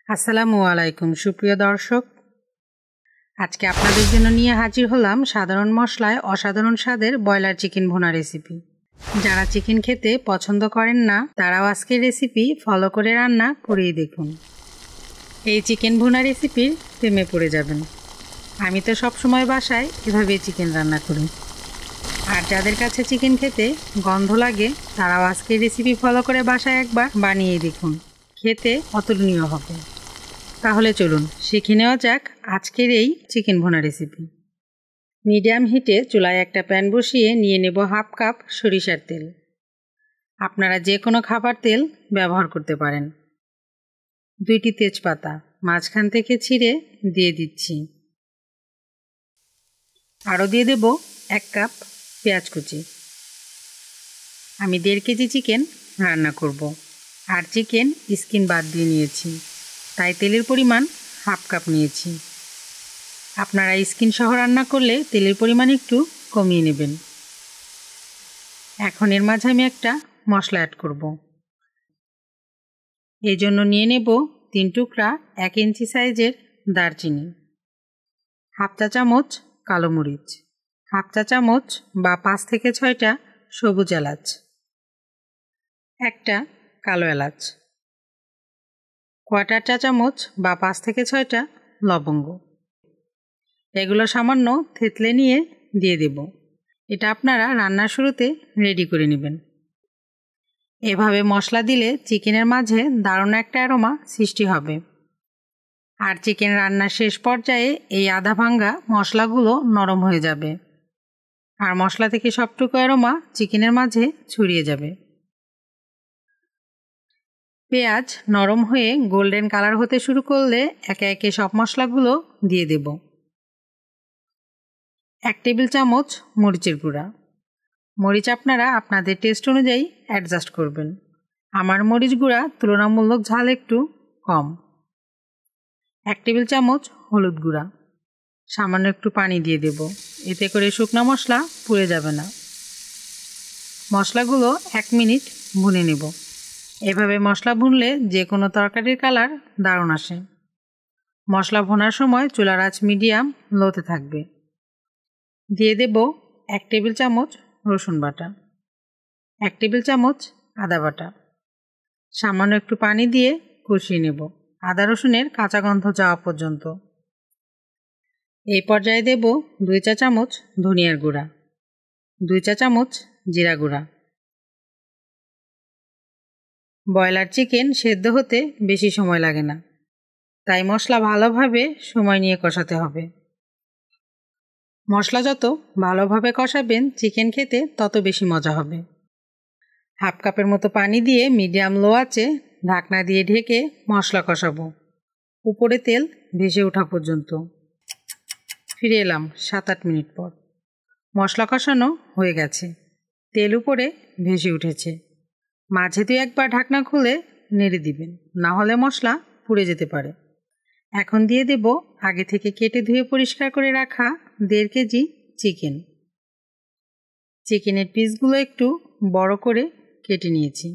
আসসালামু আলাইকুম সুপ্রিয় দর্শক, আজকে আপনাদের জন্য নিয়ে হাজির হলাম সাধারণ মশলায় অসাধারণ স্বাদের ব্রয়লার চিকেন ভুনা রেসিপি। যারা চিকেন খেতে পছন্দ করেন না তারাও আজকের রেসিপি ফলো করে রান্না করেই দেখুন। এই চিকেন ভুনা রেসিপির প্রেমে পড়ে যাবেন। আমি তো সবসময় বাসায় এভাবেই চিকেন রান্না করি। আর যাদের কাছে চিকেন খেতে গন্ধ লাগে তারাও আজকের রেসিপি ফলো করে বাসায় একবার বানিয়ে দেখুন, খেতে অতুলনীয় হবে। তাহলে চলুন শিখে নেওয়া যাক আজকের এই চিকেন ভুনা রেসিপি। মিডিয়াম হিটে চুলায় একটা প্যান বসিয়ে নিয়ে নেব হাফ কাপ সরিষার তেল। আপনারা যে কোনো খাবার তেল ব্যবহার করতে পারেন। 2টি তেজপাতা মাঝখান থেকে ছিঁড়ে দিয়ে দিচ্ছি। আরও দিয়ে দেব 1 কাপ পেঁয়াজ কুচি। আমি 1.5 কেজি চিকেন রান্না করব, আর চিকেন স্কিন বাদ দিয়ে নিয়েছি, তাই তেলের পরিমাণ হাফ কাপ নিয়েছি। আপনারা স্কিন সহ রান্না করলে তেলের পরিমাণ একটু কমিয়ে নেবেন। এখন এর মাঝে আমি একটা মশলা অ্যাড করব। এই জন্য নিয়ে নেব 3 টুকরা 1 ইঞ্চি সাইজের দারচিনি, হাফ চা চামচ কালো মরিচ, হাফ চা চামচ বা 5 থেকে 6টা সবুজ এলাচ, একটা কালো এলাচ, কোয়ার্টার চা চামচ বা 5 থেকে 6টা লবঙ্গ। এগুলো সামান্য থেতলে নিয়ে দিয়ে দেব। এটা আপনারা রান্নার শুরুতে রেডি করে নেবেন। এভাবে মশলা দিলে চিকেনের মাঝে দারুণ একটা অ্যারোমা সৃষ্টি হবে। আর চিকেন রান্নার শেষ পর্যায়ে এই আধা ভাঙ্গা মশলাগুলো নরম হয়ে যাবে, আর মশলা থেকে সবটুকু অ্যারোমা চিকেনের মাঝে ছড়িয়ে যাবে। পেঁয়াজ নরম হয়ে গোল্ডেন কালার হতে শুরু করলে একে একে সব মশলাগুলো দিয়ে দেব। 1 টেবিল চামচ মরিচের গুঁড়া। মরিচ আপনারা আপনাদের টেস্ট অনুযায়ী অ্যাডজাস্ট করবেন। আমার মরিচ গুঁড়া তুলনামূলক ঝাল একটু কম। 1 টেবিল চামচ হলুদ গুঁড়া। সামান্য একটু পানি দিয়ে দেব, এতে করে শুকনো মশলা পুড়ে যাবে না। মশলাগুলো 1 মিনিট ভুনে নেব। এভাবে মশলা ভুনলে যে কোনো তরকারির কালার দারুণ আসে। মশলা ভোনার সময় চুলার আঁচ মিডিয়াম লোতে থাকবে। দিয়ে দেব 1 টেবিল চামচ রসুন বাটা, 1 টেবিল চামচ আদা বাটা। সামান্য একটু পানি দিয়ে কষিয়ে নেব আদা রসুনের কাঁচা গন্ধ যাওয়া পর্যন্ত। এই পর্যায়ে দেব 2 চা চামচ ধনিয়ার গুঁড়া, 2 চা চামচ জিরা গুঁড়া। ব্রয়লার চিকেন সেদ্ধ হতে বেশি সময় লাগে না, তাই মশলা ভালোভাবে সময় নিয়ে কষাতে হবে। মশলা যত ভালোভাবে কষাবেন চিকেন খেতে তত বেশি মজা হবে। হাফ কাপের মতো পানি দিয়ে মিডিয়াম লো আঁচে ঢাকনা দিয়ে ঢেকে মশলা কষাবো, উপরে তেল ভেসে ওঠা পর্যন্ত। ফিরে এলাম 7-8 মিনিট পর। মশলা কষানো হয়ে গেছে, তেল উপরে ভেসে উঠেছে। মাঝে 2 একবার ঢাকনা খুলে নেড়ে দিবেন, না হলে মশলা পুড়ে যেতে পারে। এখন দিয়ে দেব আগে থেকে কেটে ধুয়ে পরিষ্কার করে রাখা 1.5 কেজি চিকেন। চিকেনের পিসগুলো একটু বড় করে কেটে নিয়েছি।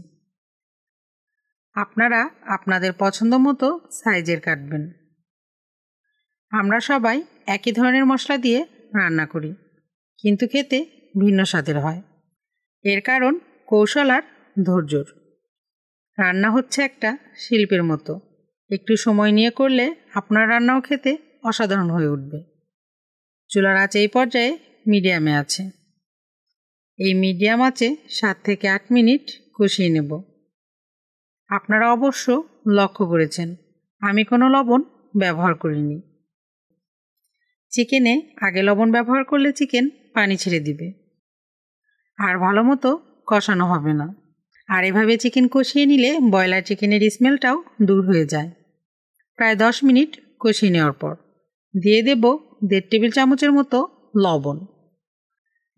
আপনারা আপনাদের পছন্দ মতো সাইজের কাটবেন। আমরা সবাই একই ধরনের মশলা দিয়ে রান্না করি, কিন্তু খেতে ভিন্ন স্বাদের হয়। এর কারণ কৌশল আর ধৈর্যর। রান্না হচ্ছে একটা শিল্পের মতো, একটু সময় নিয়ে করলে আপনার রান্নাও খেতে অসাধারণ হয়ে উঠবে। চুলার আঁচ এই পর্যায়ে মিডিয়ামে আছে। এই মিডিয়াম আঁচে 7 থেকে 8 মিনিট কষিয়ে নেব। আপনারা অবশ্য লক্ষ্য করেছেন আমি কোনো লবণ ব্যবহার করিনি। চিকেনে আগে লবণ ব্যবহার করলে চিকেন পানি ছেড়ে দিবে, আর ভালো মতো কষানো হবে না। আর এভাবে চিকেন কষিয়ে নিলে ব্রয়লার চিকেনের স্মেলটাও দূর হয়ে যায়। প্রায় 10 মিনিট কষিয়ে নেওয়ার পর দিয়ে দেব 1.5 টেবিল চামচের মতো লবণ।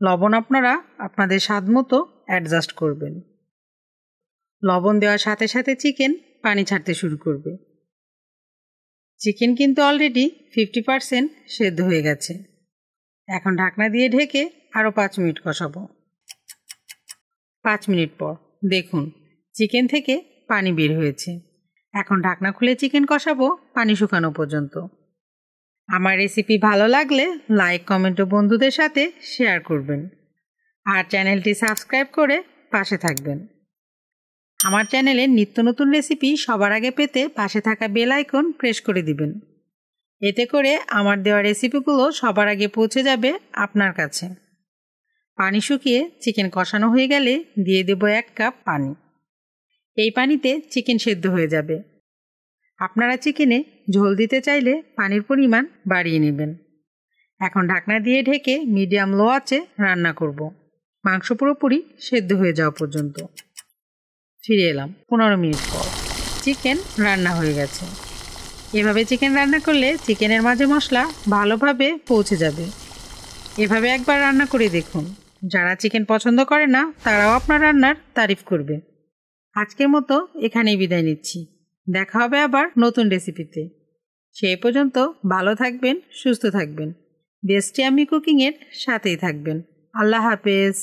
লবণ আপনারা আপনাদের স্বাদ মতো অ্যাডজাস্ট করবেন। লবণ দেওয়ার সাথে সাথে চিকেন পানি ছাড়তে শুরু করবে। চিকেন কিন্তু অলরেডি 50% সেদ্ধ হয়ে গেছে। এখন ঢাকনা দিয়ে ঢেকে আরও 5 মিনিট কষাবো। 5 মিনিট পর দেখুন চিকেন থেকে পানি বের হয়েছে। এখন ঢাকনা খুলে চিকেন কষাবো পানি শুকানো পর্যন্ত। আমার রেসিপি ভালো লাগলে লাইক, কমেন্ট ও বন্ধুদের সাথে শেয়ার করবেন। আর চ্যানেলটি সাবস্ক্রাইব করে পাশে থাকবেন। আমার চ্যানেলে নিত্য নতুন রেসিপি সবার আগে পেতে পাশে থাকা বেল আইকন প্রেস করে দিবেন। এতে করে আমার দেওয়া রেসিপিগুলো সবার আগে পৌঁছে যাবে আপনার কাছে। পানি শুকিয়ে চিকেন কষানো হয়ে গেলে দিয়ে দেব 1 কাপ পানি। এই পানিতে চিকেন সেদ্ধ হয়ে যাবে। আপনারা চিকেনে ঝোল দিতে চাইলে পানির পরিমাণ বাড়িয়ে নেবেন। এখন ঢাকনা দিয়ে ঢেকে মিডিয়াম লো আঁচে রান্না করব, মাংস পুরোপুরি সেদ্ধ হয়ে যাওয়া পর্যন্ত। ফিরে এলাম 15 মিনিট পর। চিকেন রান্না হয়ে গেছে। এভাবে চিকেন রান্না করলে চিকেনের মাঝে মশলা ভালোভাবে পৌঁছে যাবে। এভাবে একবার রান্না করে দেখুন। যারা চিকেন পছন্দ করে না তারাও আপনার রান্নার তারিফ করবে। আজকের মতো এখানেই বিদায় নিচ্ছি। দেখা হবে আবার নতুন রেসিপিতে। সেই পর্যন্ত ভালো থাকবেন, সুস্থ থাকবেন। বেস্ট ইয়াম্মি কুকিংয়ের সাথেই থাকবেন। আল্লাহ হাফেজ।